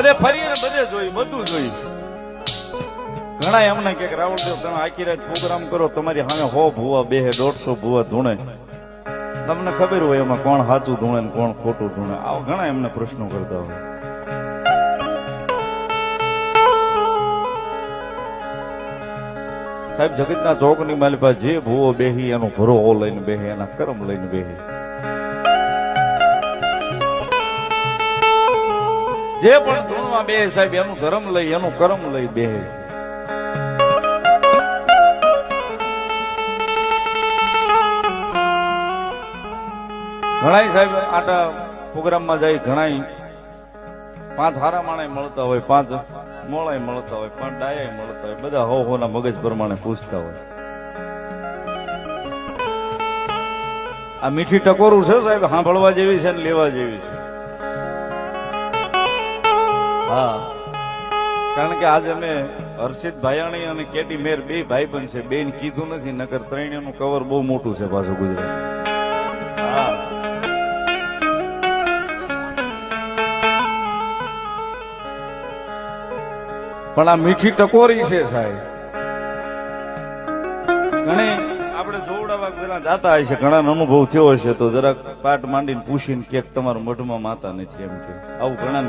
બધે ફરીને બધે જોયું, બધું જોયું. ઘણા એમને કે રાવળદેવ તમે આખી રાત પ્રોગ્રામ કરો, તમારી સામે 100 ભૂવા બેહે, 150 ભૂવા ધૂણે, તમને ખબર હોય એમાં કોણ સાચું ધૂણે ને કોણ ખોટું ધૂણે. આવા ઘણા એમને પ્રશ્નો કરતા હોય. સાહેબ જગતના ચોકની માલિપા જે ભૂવો બેહી એનો ભરો લઈને બેહે, એના કર્મ લઈને બેહે. જે પણ ધૂણમાં બેહે સાહેબ એનું ધર્મ લઈ, એનું કર્મ લઈ બેહે. ઘણા સાહેબ આટા પ્રોગ્રામમાં જાય, ઘણા 5 હારા માણે મળતા હોય, 5 મોળાય મળતા હોય, 5 ડાયા મળતા હોય, બધા હો ના મગજ પ્રમાણે પૂછતા હોય. આ મીઠી ટકોરું છે સાહેબ, સાંભળવા જેવી છે ને લેવા જેવી છે. હા, કારણ કે આજે અમે હર્ષિત ભાયાણી અને કેટી મેર 2 ભાઈબંધ છે, બેન કીધું નથી, નકર ત્રણેયનું કવર બહુ મોટું છે પાછું ગુજરાત. હા, પણ આ મીઠી ટકોરી છે સાહેબ. ઘણી આપણે જોવડાવા પેલા જાતા હશે, ઘણા અનુભવ થયો હશે, તો જરાક પાટ માંડીને પૂછીને કે તમારું મઢમાં માતા નથી એમ કે આવું ઘણા